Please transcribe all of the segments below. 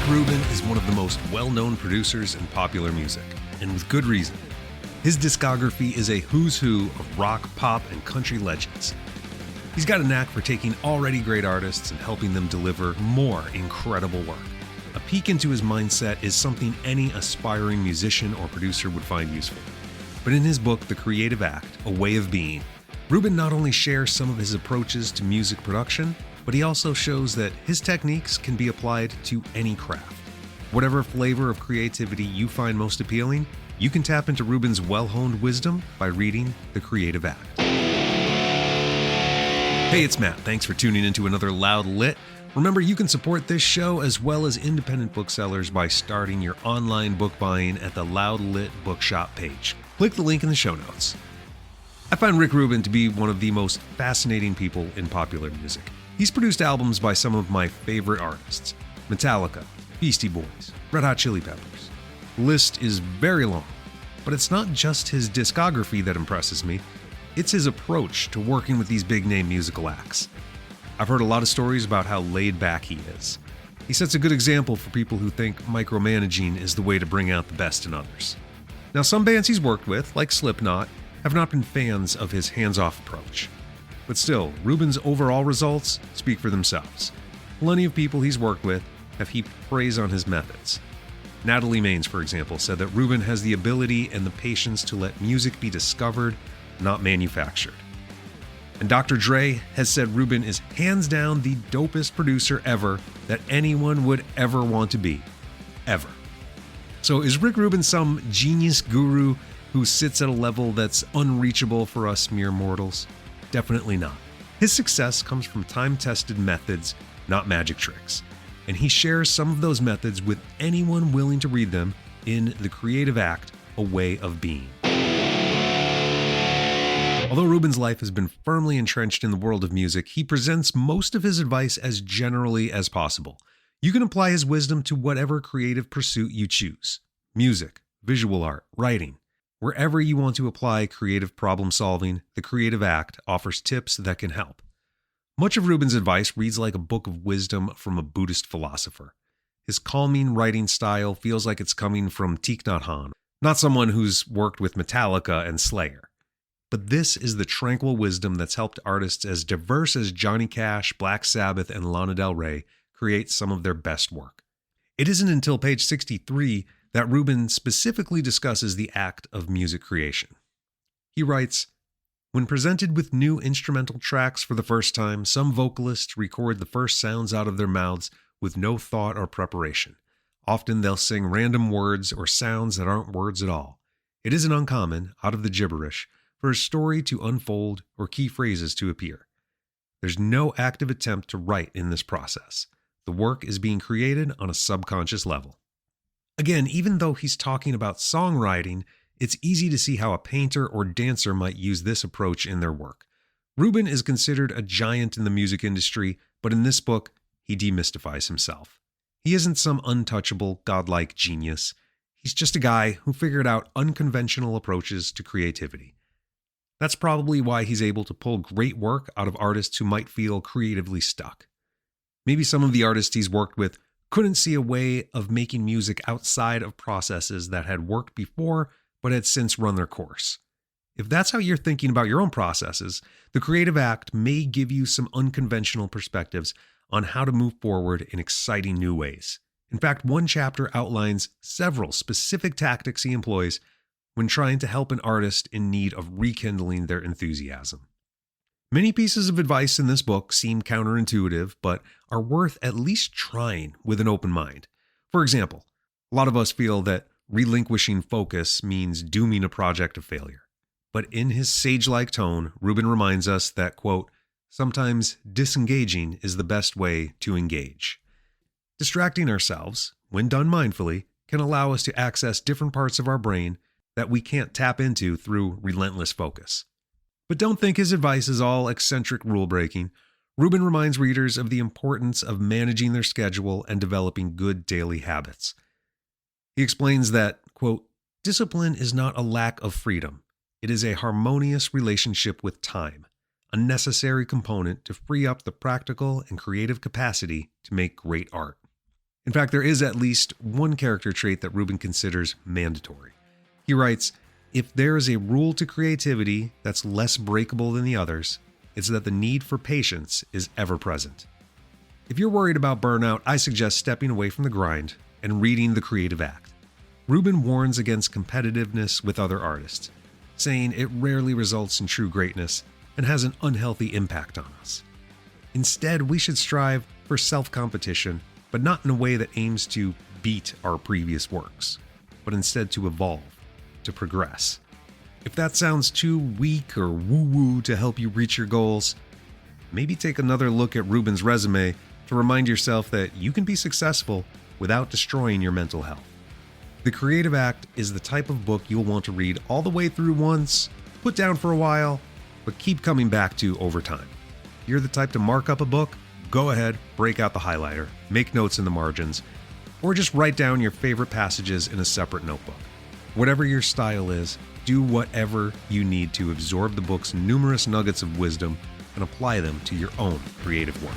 Rick Rubin is one of the most well-known producers in popular music, and with good reason. His discography is a who's who of rock, pop, and country legends. He's got a knack for taking already great artists and helping them deliver more incredible work. A peek into his mindset is something any aspiring musician or producer would find useful. But in his book, The Creative Act, A Way of Being, Rubin not only shares some of his approaches to music production, but he also shows that his techniques can be applied to any craft. Whatever flavor of creativity you find most appealing, you can tap into Rubin's well-honed wisdom by reading The Creative Act. Hey, it's Matt. Thanks for tuning into another Loud Lit. Remember, you can support this show as well as independent booksellers by starting your online book buying at the Loud Lit Bookshop page. Click the link in the show notes. I find Rick Rubin to be one of the most fascinating people in popular music. He's produced albums by some of my favorite artists: Metallica, Beastie Boys, Red Hot Chili Peppers. The list is very long, but it's not just his discography that impresses me, it's his approach to working with these big-name musical acts. I've heard a lot of stories about how laid back he is. He sets a good example for people who think micromanaging is the way to bring out the best in others. Now, some bands he's worked with, like Slipknot, have not been fans of his hands-off approach. But still, Rubin's overall results speak for themselves. Plenty of people he's worked with have heaped praise on his methods. Natalie Maines, for example, said that Rubin has the ability and the patience to let music be discovered, not manufactured. And Dr. Dre has said Rubin is hands down the dopest producer ever that anyone would ever want to be. Ever. So is Rick Rubin some genius guru who sits at a level that's unreachable for us mere mortals? Definitely not. His success comes from time-tested methods, not magic tricks. And he shares some of those methods with anyone willing to read them in The Creative Act, A Way of Being. Although Rubin's life has been firmly entrenched in the world of music, he presents most of his advice as generally as possible. You can apply his wisdom to whatever creative pursuit you choose: music, visual art, writing. Wherever you want to apply creative problem solving, The Creative Act offers tips that can help. Much of Rubin's advice reads like a book of wisdom from a Buddhist philosopher. His calming writing style feels like it's coming from Thich Nhat Hanh, not someone who's worked with Metallica and Slayer. But this is the tranquil wisdom that's helped artists as diverse as Johnny Cash, Black Sabbath, and Lana Del Rey create some of their best work. It isn't until page 63 that Rubin specifically discusses the act of music creation. He writes, "When presented with new instrumental tracks for the first time, some vocalists record the first sounds out of their mouths with no thought or preparation. Often they'll sing random words or sounds that aren't words at all. It isn't uncommon, out of the gibberish, for a story to unfold or key phrases to appear. There's no active attempt to write in this process. The work is being created on a subconscious level." Again, even though he's talking about songwriting, it's easy to see how a painter or dancer might use this approach in their work. Rubin is considered a giant in the music industry, but in this book, he demystifies himself. He isn't some untouchable, godlike genius. He's just a guy who figured out unconventional approaches to creativity. That's probably why he's able to pull great work out of artists who might feel creatively stuck. Maybe some of the artists he's worked with couldn't see a way of making music outside of processes that had worked before but had since run their course. If that's how you're thinking about your own processes, The Creative Act may give you some unconventional perspectives on how to move forward in exciting new ways. In fact, one chapter outlines several specific tactics he employs when trying to help an artist in need of rekindling their enthusiasm. Many pieces of advice in this book seem counterintuitive, but are worth at least trying with an open mind. For example, a lot of us feel that relinquishing focus means dooming a project to failure. But in his sage-like tone, Rubin reminds us that, quote, "Sometimes disengaging is the best way to engage." Distracting ourselves, when done mindfully, can allow us to access different parts of our brain that we can't tap into through relentless focus. But don't think his advice is all eccentric rule-breaking. Rubin reminds readers of the importance of managing their schedule and developing good daily habits. He explains that, quote, "Discipline is not a lack of freedom. It is a harmonious relationship with time, a necessary component to free up the practical and creative capacity to make great art." In fact, there is at least one character trait that Rubin considers mandatory. He writes, "If there is a rule to creativity that's less breakable than the others, it's that the need for patience is ever present." If you're worried about burnout, I suggest stepping away from the grind and reading The Creative Act. Rubin warns against competitiveness with other artists, saying it rarely results in true greatness and has an unhealthy impact on us. Instead, we should strive for self-competition, but not in a way that aims to beat our previous works, but instead to evolve, to progress. If that sounds too weak or woo-woo to help you reach your goals, maybe take another look at Rubin's resume to remind yourself that you can be successful without destroying your mental health. The Creative Act is the type of book you'll want to read all the way through once, put down for a while, but keep coming back to over time. If you're the type to mark up a book, go ahead, break out the highlighter, make notes in the margins, or just write down your favorite passages in a separate notebook. Whatever your style is, do whatever you need to absorb the book's numerous nuggets of wisdom and apply them to your own creative work.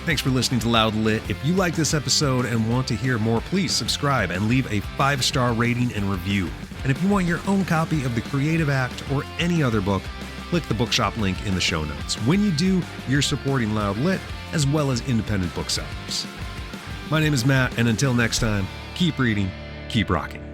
Thanks for listening to Loud Lit. If you like this episode and want to hear more, please subscribe and leave a 5-star rating and review. And if you want your own copy of The Creative Act or any other book, click the bookshop link in the show notes. When you do, you're supporting Loud Lit as well as independent booksellers. My name is Matt, and until next time, keep reading, keep rocking.